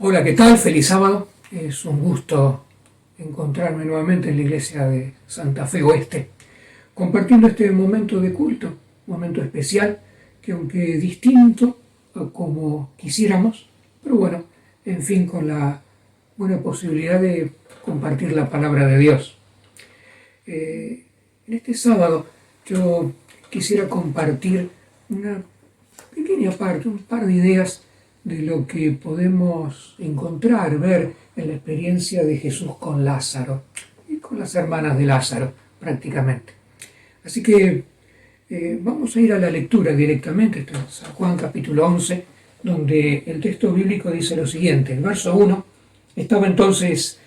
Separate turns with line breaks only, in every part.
Hola, ¿qué tal? Feliz sábado. Es un gusto encontrarme nuevamente en la iglesia de Santa Fe Oeste, compartiendo este momento de culto, un momento especial que aunque distinto a como quisiéramos, pero bueno, en fin, con la buena posibilidad de compartir la palabra de Dios. En este sábado yo quisiera compartir una pequeña parte, un par de ideas de lo que podemos encontrar, ver en la experiencia de Jesús con Lázaro y con las hermanas de Lázaro prácticamente. Así que vamos a ir a la lectura directamente, esto es San Juan capítulo 11, donde el texto bíblico dice lo siguiente, el verso 1, estaba entonces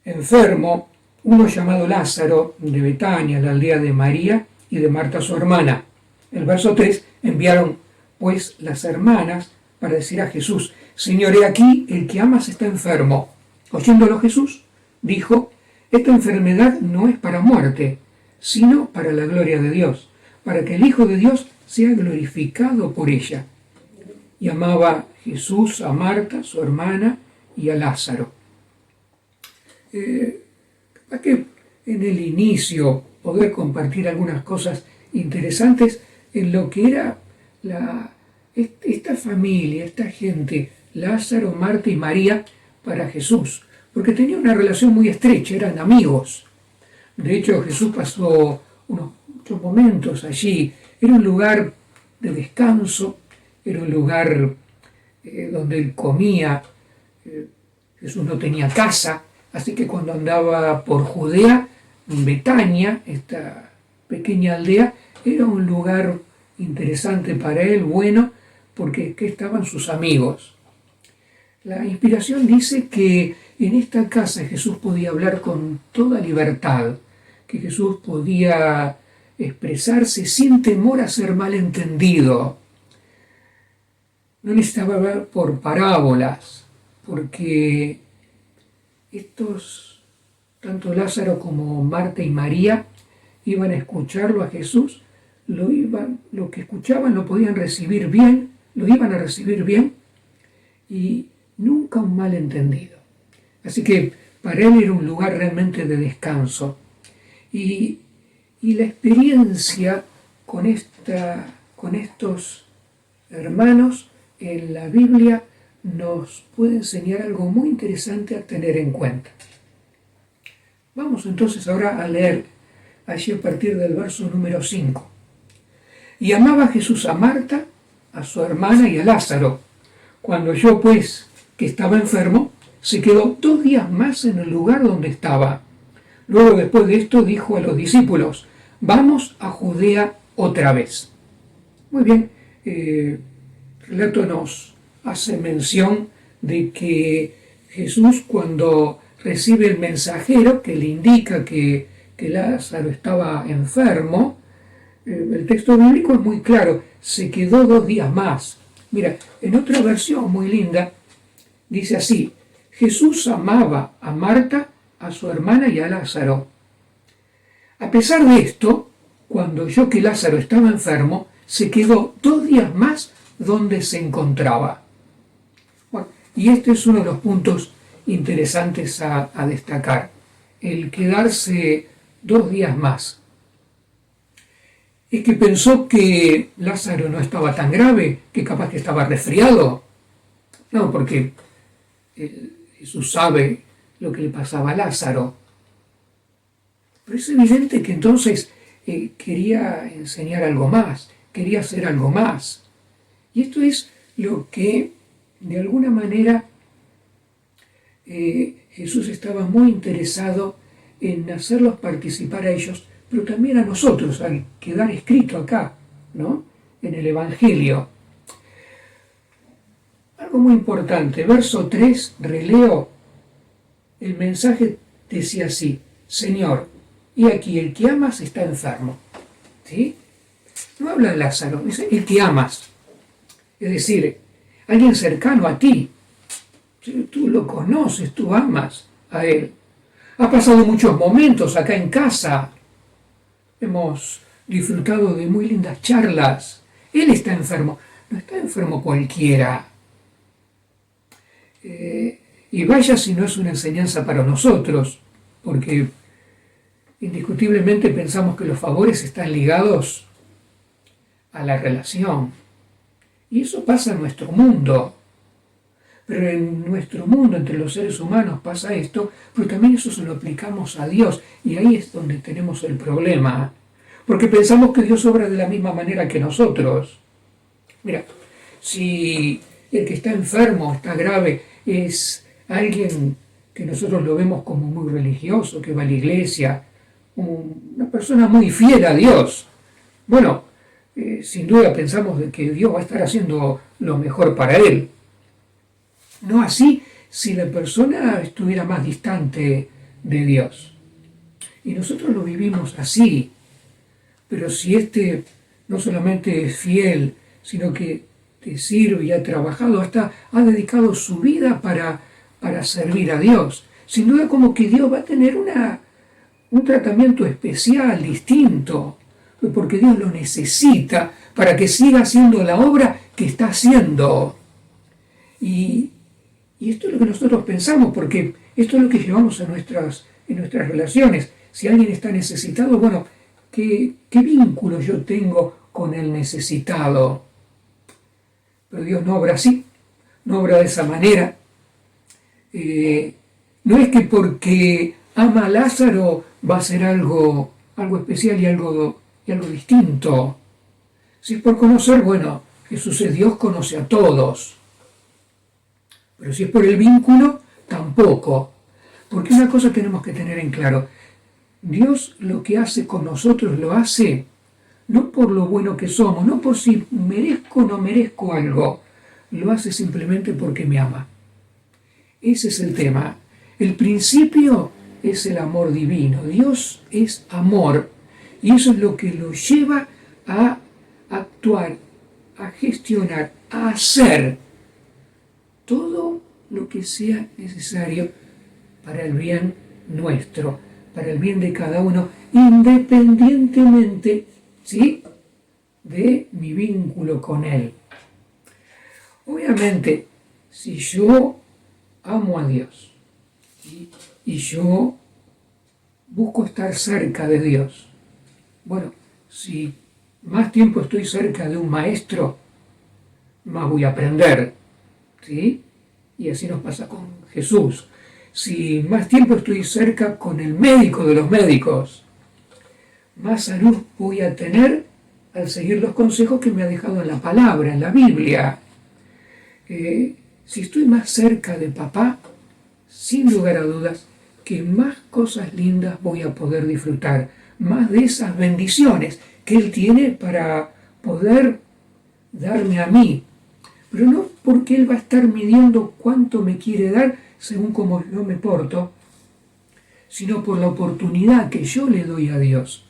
enfermo uno llamado Lázaro de Betania, la aldea de María y de Marta su hermana. El verso 3, enviaron pues las hermanas para decir a Jesús, Señor, he aquí, el que amas está enfermo. Oyéndolo Jesús, dijo, esta enfermedad no es para muerte, sino para la gloria de Dios, para que el Hijo de Dios sea glorificado por ella. Y amaba Jesús a Marta, su hermana, y a Lázaro. Para que en el inicio poder compartir algunas cosas interesantes en lo que era esta familia, esta gente, Lázaro, Marta y María, para Jesús, porque tenía una relación muy estrecha, eran amigos. De hecho, Jesús pasó muchos momentos allí. Era un lugar de descanso, era un lugar donde él comía. Jesús no tenía casa, así que cuando andaba por Judea, en Betania, esta pequeña aldea, era un lugar interesante para él, bueno, porque aquí estaban sus amigos. La inspiración dice que en esta casa Jesús podía hablar con toda libertad, que Jesús podía expresarse sin temor a ser malentendido. No necesitaba hablar por parábolas, porque tanto Lázaro como Marta y María, iban a escucharlo a Jesús, lo que escuchaban lo podían recibir bien, lo iban a recibir bien y nunca un malentendido. Así que para él era un lugar realmente de descanso. Y la experiencia con estos hermanos en la Biblia nos puede enseñar algo muy interesante a tener en cuenta. Vamos entonces ahora a leer allí a partir del verso número 5. Y amaba Jesús a Marta, a su hermana y a Lázaro. Cuando oyó pues que estaba enfermo, se quedó 2 días más en el lugar donde estaba. Luego después de esto dijo a los discípulos, vamos a Judea otra vez. Muy bien, el relato nos hace mención de que Jesús, cuando recibe el mensajero que le indica que Lázaro estaba enfermo, el texto bíblico es muy claro, se quedó 2 días más. Mira, en otra versión muy linda, dice así, Jesús amaba a Marta, a su hermana y a Lázaro. A pesar de esto, cuando oyó que Lázaro estaba enfermo, se quedó 2 días más donde se encontraba. Bueno, y este es uno de los puntos interesantes a destacar, el quedarse 2 días más. Es que pensó que Lázaro no estaba tan grave, que capaz que estaba resfriado. No, porque Jesús sabe lo que le pasaba a Lázaro. Pero es evidente que entonces quería enseñar algo más, quería hacer algo más. Y esto es lo que, de alguna manera, Jesús estaba muy interesado en hacerlos participar a ellos, pero también a nosotros, al quedar escrito acá, ¿no?, en el Evangelio. Algo muy importante, verso 3, releo, el mensaje decía así, Señor, y aquí el que amas está enfermo. ¿Sí? No habla de Lázaro, dice el que amas. Es decir, alguien cercano a ti. Tú lo conoces, tú amas a él. Ha pasado muchos momentos acá en casa. Hemos disfrutado de muy lindas charlas. Él está enfermo. No está enfermo cualquiera. Y vaya si no es una enseñanza para nosotros, porque indiscutiblemente pensamos que los favores están ligados a la relación. Y eso pasa en nuestro mundo. Pero en nuestro mundo, entre los seres humanos, pasa esto, pero también eso se lo aplicamos a Dios. Y ahí es donde tenemos el problema. Porque pensamos que Dios obra de la misma manera que nosotros. Mira, si el que está enfermo, está grave, es alguien que nosotros lo vemos como muy religioso, que va a la iglesia, una persona muy fiel a Dios, bueno, sin duda pensamos de que Dios va a estar haciendo lo mejor para él. No así si la persona estuviera más distante de Dios. Y nosotros lo vivimos así. Pero si este no solamente es fiel, sino que te sirve y ha trabajado, hasta ha dedicado su vida para servir a Dios, sin duda como que Dios va a tener un tratamiento especial, distinto, porque Dios lo necesita para que siga haciendo la obra que está haciendo. Y esto es lo que nosotros pensamos, porque esto es lo que llevamos en nuestras relaciones. Si alguien está necesitado, bueno, ¿qué vínculo yo tengo con el necesitado? Pero Dios no obra así, no obra de esa manera. No es que porque ama a Lázaro va a ser algo especial y algo distinto. Si es por conocer, bueno, Jesús es Dios, conoce a todos. Pero si es por el vínculo, tampoco. Porque una cosa tenemos que tener en claro. Dios lo que hace con nosotros lo hace no por lo bueno que somos, no por si merezco o no merezco algo. Lo hace simplemente porque me ama. Ese es el tema. El principio es el amor divino. Dios es amor. Y eso es lo que lo lleva a actuar, a gestionar, a hacer todo lo que sea necesario para el bien nuestro, para el bien de cada uno, independientemente, ¿sí?, de mi vínculo con Él. Obviamente, si yo amo a Dios y yo busco estar cerca de Dios, bueno, si más tiempo estoy cerca de un maestro, más voy a aprender, ¿sí? Y así nos pasa con Jesús. Si más tiempo estoy cerca con el médico de los médicos, más salud voy a tener al seguir los consejos que me ha dejado en la palabra, en la Biblia. Si estoy más cerca de papá, sin lugar a dudas, que más cosas lindas voy a poder disfrutar, más de esas bendiciones que Él tiene para poder darme a mí. Pero no porque Él va a estar midiendo cuánto me quiere dar según cómo yo me porto, sino por la oportunidad que yo le doy a Dios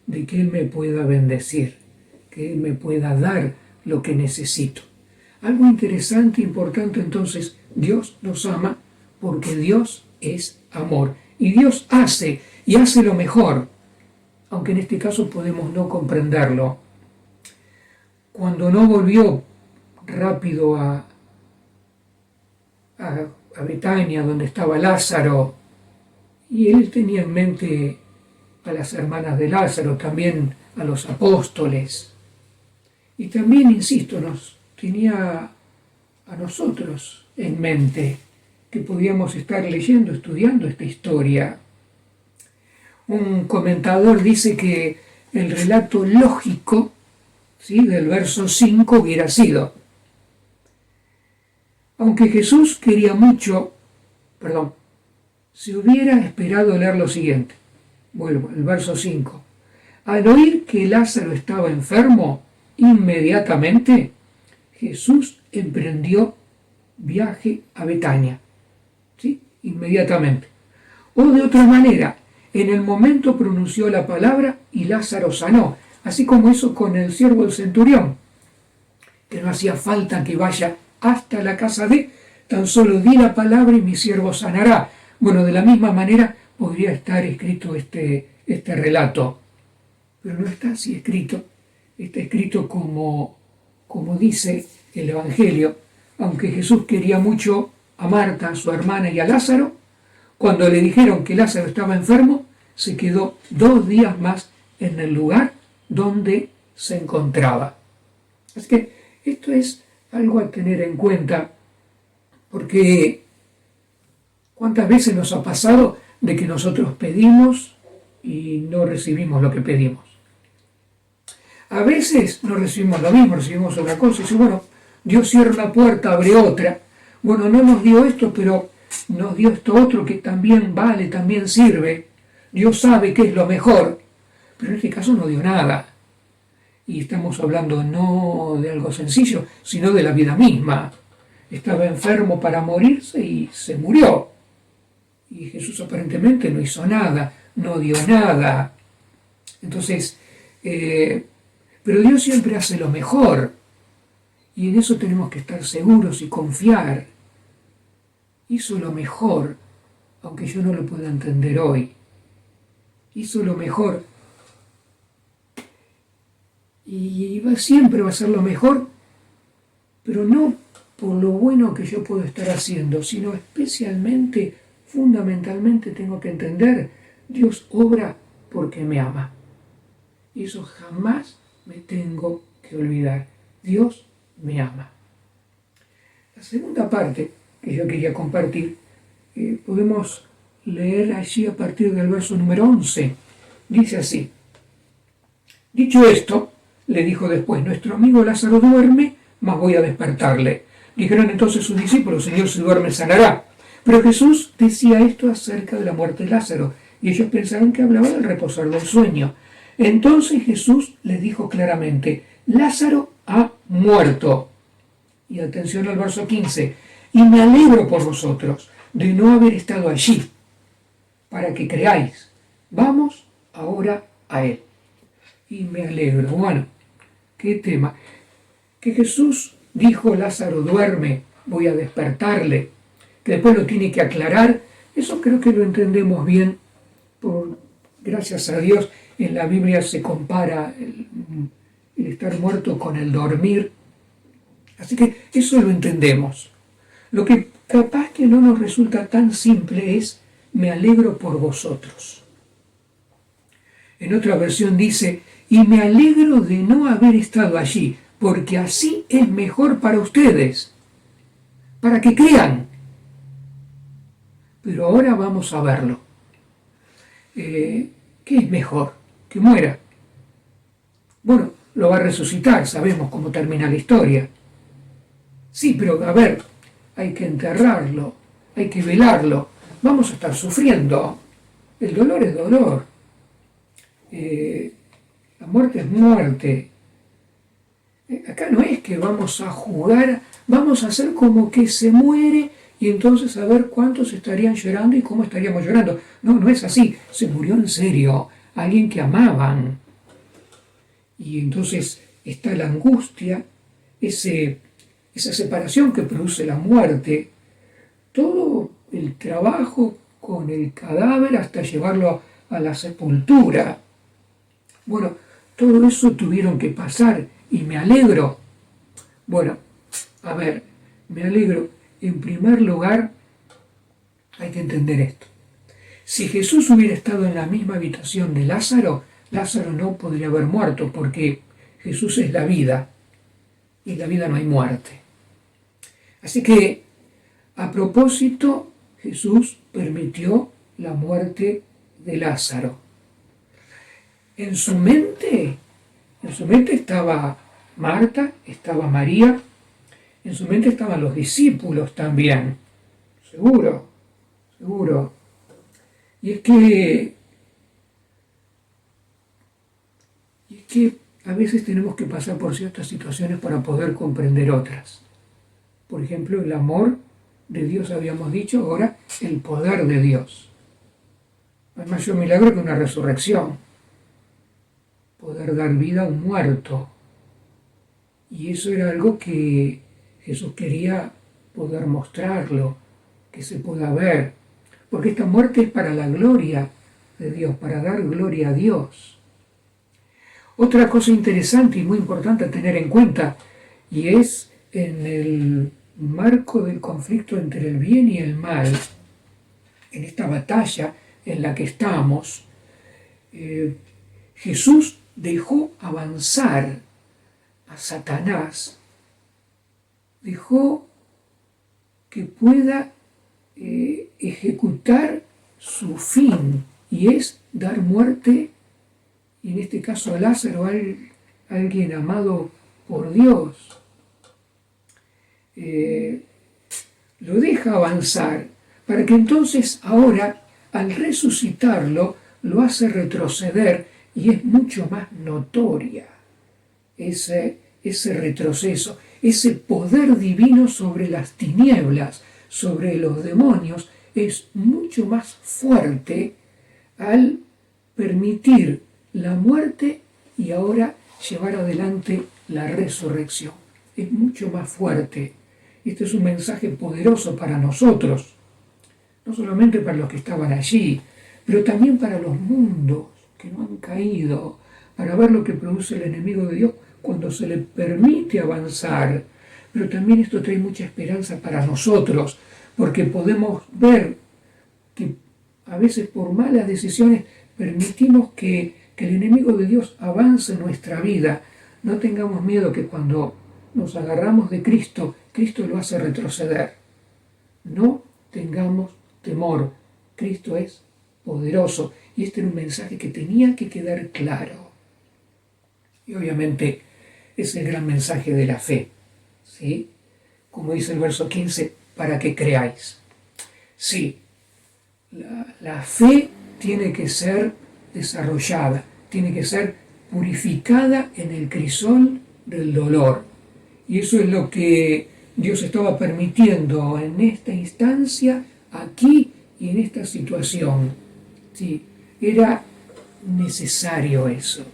de que Él me pueda bendecir, que Él me pueda dar lo que necesito. Algo interesante, importante, entonces, Dios nos ama porque Dios es amor. Y Dios hace, y hace lo mejor, aunque en este caso podemos no comprenderlo. Cuando no volvió rápido a Betania, donde estaba Lázaro, y él tenía en mente a las hermanas de Lázaro, también a los apóstoles, y también, insisto, nos tenía a nosotros en mente, que podíamos estar leyendo, estudiando esta historia. Un comentador dice que el relato lógico, ¿sí?, del verso 5 hubiera sido: aunque Jesús quería mucho, si hubiera esperado leer lo siguiente, vuelvo, el verso 5, al oír que Lázaro estaba enfermo, inmediatamente Jesús emprendió viaje a Betania, ¿sí?, inmediatamente. O de otra manera, en el momento pronunció la palabra y Lázaro sanó, así como hizo con el siervo del centurión, que no hacía falta que vaya hasta la casa de, tan solo di la palabra y mi siervo sanará. Bueno, de la misma manera podría estar escrito este relato, pero no está así escrito. Está escrito como dice el Evangelio: aunque Jesús quería mucho a Marta, a su hermana y a Lázaro, cuando le dijeron que Lázaro estaba enfermo, se quedó 2 días más en el lugar donde se encontraba. Así que esto es algo a tener en cuenta, porque ¿cuántas veces nos ha pasado de que nosotros pedimos y no recibimos lo que pedimos? A veces no recibimos lo mismo, recibimos otra cosa. Y dice, bueno, Dios cierra una puerta, abre otra. Bueno, no nos dio esto, pero nos dio esto otro que también vale, también sirve. Dios sabe qué es lo mejor, pero en este caso no dio nada. Y estamos hablando no de algo sencillo, sino de la vida misma. Estaba enfermo para morirse y se murió. Y Jesús aparentemente no hizo nada, no dio nada. Entonces, pero Dios siempre hace lo mejor. Y en eso tenemos que estar seguros y confiar. Hizo lo mejor, aunque yo no lo pueda entender hoy. Hizo lo mejor. Y siempre va a ser lo mejor, pero no por lo bueno que yo puedo estar haciendo, sino especialmente, fundamentalmente tengo que entender, Dios obra porque me ama. Y eso jamás me tengo que olvidar. Dios me ama. La segunda parte que yo quería compartir, podemos leer allí a partir del verso número 11. Dice así: dicho esto, le dijo después, nuestro amigo Lázaro duerme, mas voy a despertarle. Dijeron entonces sus discípulos, Señor, si duerme sanará. Pero Jesús decía esto acerca de la muerte de Lázaro, y ellos pensaron que hablaba del reposar del sueño. Entonces Jesús les dijo claramente, Lázaro ha muerto. Y atención al verso 15, y me alegro por vosotros de no haber estado allí, para que creáis. Vamos ahora a él. Y me alegro. Bueno, qué tema. Que Jesús dijo, Lázaro duerme, voy a despertarle, que después lo tiene que aclarar, eso creo que lo entendemos bien. Gracias a Dios, en la Biblia se compara el estar muerto con el dormir. Así que eso lo entendemos. Lo que capaz que no nos resulta tan simple es, me alegro por vosotros. En otra versión dice, y me alegro de no haber estado allí, porque así es mejor para ustedes, para que crean. Pero ahora vamos a verlo. ¿Qué es mejor? Que muera. Bueno, lo va a resucitar, sabemos cómo termina la historia. Sí, pero a ver, hay que enterrarlo, hay que velarlo, vamos a estar sufriendo. El dolor es dolor. La muerte es muerte. Acá no es que vamos a jugar, vamos a hacer como que se muere y entonces a ver cuántos estarían llorando y cómo estaríamos llorando. No, no es así. Se murió en serio, alguien que amaban. Y entonces está la angustia, esa separación que produce la muerte, todo el trabajo con el cadáver hasta llevarlo a la sepultura. Bueno, todo eso tuvieron que pasar y me alegro. Bueno, a ver, me alegro. En primer lugar, hay que entender esto. Si Jesús hubiera estado en la misma habitación de Lázaro, Lázaro no podría haber muerto porque Jesús es la vida y en la vida no hay muerte. Así que, a propósito, Jesús permitió la muerte de Lázaro. En su mente estaba Marta, estaba María, en su mente estaban los discípulos también, seguro. Y es que a veces tenemos que pasar por ciertas situaciones para poder comprender otras. Por ejemplo, el amor de Dios, habíamos dicho, ahora el poder de Dios. No hay mayor milagro que una resurrección. Poder dar vida a un muerto. Y eso era algo que Jesús quería poder mostrarlo, que se pueda ver. Porque esta muerte es para la gloria de Dios, para dar gloria a Dios. Otra cosa interesante y muy importante a tener en cuenta, y es en el marco del conflicto entre el bien y el mal, en esta batalla en la que estamos, Jesús dejó avanzar a Satanás, dejó que pueda ejecutar su fin, y es dar muerte, y en este caso a Lázaro, alguien amado por Dios. Lo deja avanzar para que entonces ahora, al resucitarlo, lo hace retroceder, y es mucho más notoria ese retroceso, ese poder divino sobre las tinieblas, sobre los demonios, es mucho más fuerte al permitir la muerte y ahora llevar adelante la resurrección. Es mucho más fuerte. Este es un mensaje poderoso para nosotros, no solamente para los que estaban allí, pero también para los mundos que no han caído, para ver lo que produce el enemigo de Dios cuando se le permite avanzar. Pero también esto trae mucha esperanza para nosotros, porque podemos ver que a veces por malas decisiones permitimos que el enemigo de Dios avance en nuestra vida. No tengamos miedo que cuando nos agarramos de Cristo, Cristo lo hace retroceder. No tengamos temor. Cristo es poderoso. Y este era un mensaje que tenía que quedar claro. Y obviamente es el gran mensaje de la fe, ¿sí? Como dice el verso 15, para que creáis. Sí, la fe tiene que ser desarrollada, tiene que ser purificada en el crisol del dolor. Y eso es lo que Dios estaba permitiendo en esta instancia, aquí y en esta situación. Sí, era necesario eso.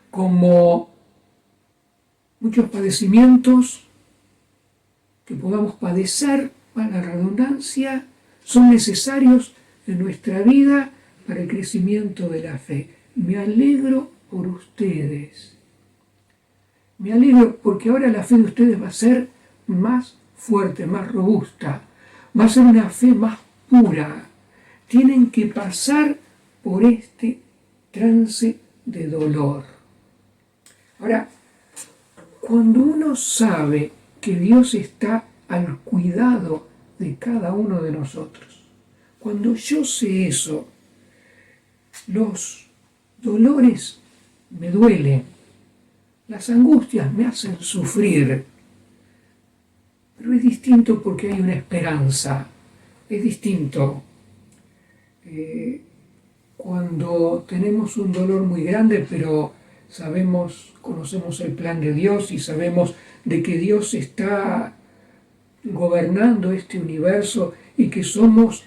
Como muchos padecimientos que podamos padecer, para la redundancia, son necesarios en nuestra vida para el crecimiento de la fe. Me alegro por ustedes. Me alegro porque ahora la fe de ustedes va a ser más fuerte, más robusta. Va a ser una fe más pura. Tienen que pasar por este trance de dolor. Ahora, cuando uno sabe que Dios está al cuidado de cada uno de nosotros, cuando yo sé eso, los dolores me duelen, las angustias me hacen sufrir, pero es distinto porque hay una esperanza, es distinto. Cuando tenemos un dolor muy grande, pero conocemos el plan de Dios y sabemos de que Dios está gobernando este universo y que somos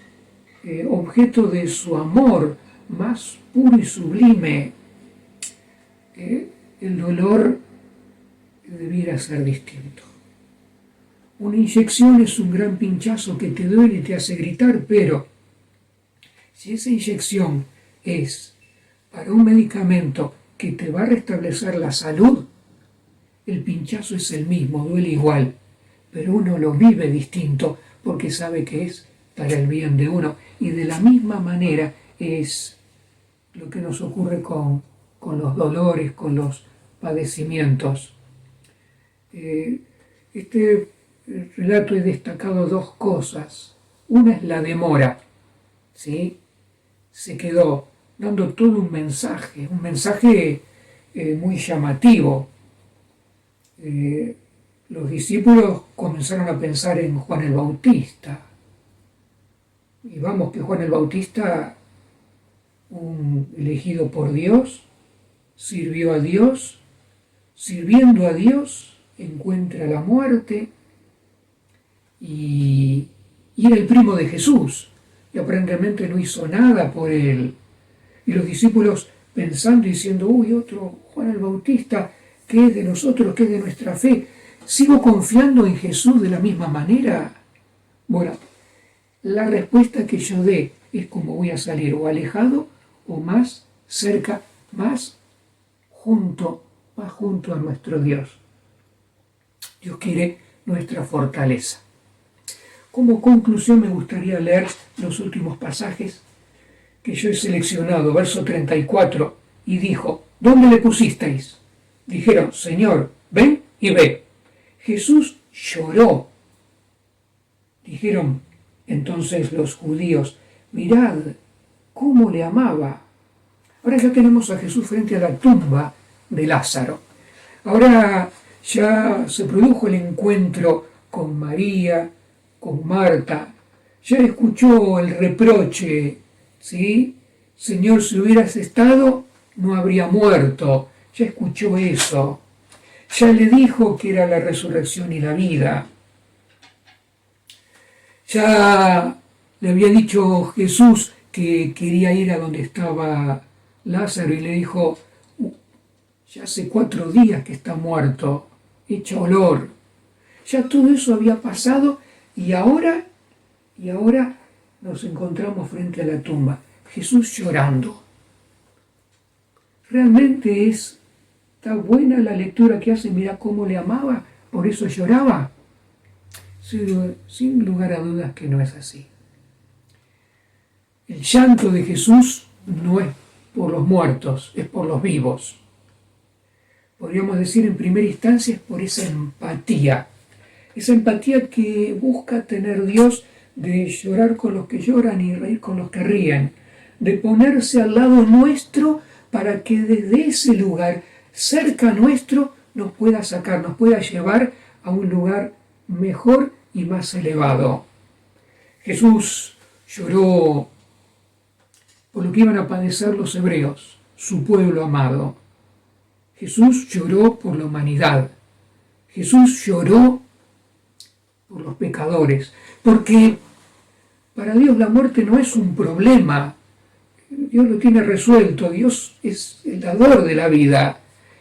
objeto de su amor más puro y sublime, el dolor debiera ser distinto. Una inyección es un gran pinchazo que te duele y te hace gritar, pero si esa inyección es para un medicamento que te va a restablecer la salud, el pinchazo es el mismo, duele igual, pero uno lo vive distinto porque sabe que es para el bien de uno. Y de la misma manera es lo que nos ocurre con los dolores, con los padecimientos. Este relato he destacado dos cosas. Una es la demora, ¿sí? Se quedó dando todo un mensaje muy llamativo. Los discípulos comenzaron a pensar en Juan el Bautista. Y vamos que Juan el Bautista, un elegido por Dios, sirvió a Dios, sirviendo a Dios, encuentra la muerte y era el primo de Jesús y aparentemente no hizo nada por él. Y los discípulos pensando y diciendo, otro Juan el Bautista, ¿qué es de nosotros? ¿Qué es de nuestra fe? ¿Sigo confiando en Jesús de la misma manera? Bueno, la respuesta que yo dé es como voy a salir, o alejado o más cerca, más junto a nuestro Dios. Dios quiere nuestra fortaleza. Como conclusión me gustaría leer los últimos pasajes que yo he seleccionado, verso 34, y dijo, ¿dónde le pusisteis? Dijeron, Señor, ven y ve. Jesús lloró. Dijeron entonces los judíos, mirad cómo le amaba. Ahora ya tenemos a Jesús frente a la tumba de Lázaro. Ahora ya se produjo el encuentro con María, con Marta. Ya escuchó el reproche, ¿sí? Señor, si hubieras estado, no habría muerto. Ya escuchó eso. Ya le dijo que era la resurrección y la vida. Ya le había dicho Jesús que quería ir a donde estaba Lázaro y le dijo, ya hace 4 días que está muerto, echa olor. Ya todo eso había pasado y ahora nos encontramos frente a la tumba. Jesús llorando. Realmente está buena la lectura que hace, mira cómo le amaba, por eso lloraba. Sin lugar a dudas que no es así. El llanto de Jesús no es por los muertos, es por los vivos. Podríamos decir en primera instancia es por esa empatía que busca tener Dios de llorar con los que lloran y reír con los que ríen, de ponerse al lado nuestro para que desde ese lugar, cerca nuestro, nos pueda sacar, nos pueda llevar a un lugar mejor y más elevado. Jesús lloró por lo que iban a padecer los hebreos, su pueblo amado. Jesús lloró por la humanidad. Jesús lloró por los pecadores, porque para Dios la muerte no es un problema. Dios lo tiene resuelto, Dios es el dador de la vida.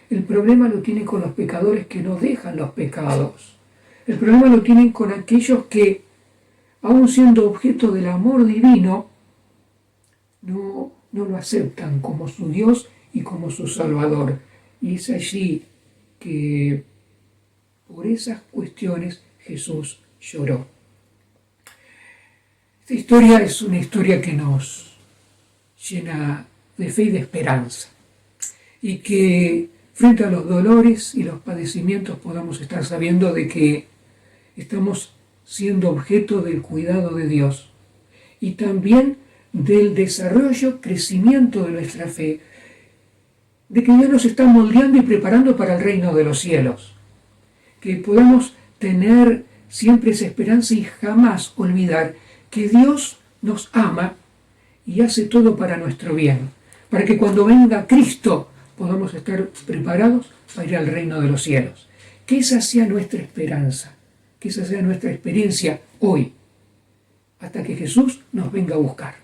El problema lo tiene con los pecadores que no dejan los pecados. El problema lo tienen con aquellos que, aun siendo objeto del amor divino, no lo aceptan como su Dios y como su Salvador. Y es allí que por esas cuestiones Jesús lloró. Esta historia es una historia que nos llena de fe y de esperanza. Y que frente a los dolores y los padecimientos podamos estar sabiendo de que estamos siendo objeto del cuidado de Dios. Y también del desarrollo, crecimiento de nuestra fe, de que Dios nos está moldeando y preparando para el reino de los cielos, que podamos tener siempre esa esperanza y jamás olvidar que Dios nos ama y hace todo para nuestro bien, para que cuando venga Cristo podamos estar preparados para ir al reino de los cielos. Que esa sea nuestra esperanza, que esa sea nuestra experiencia hoy, hasta que Jesús nos venga a buscar.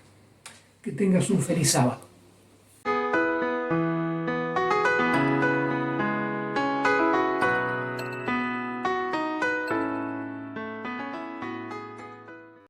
Que tengas un feliz sábado.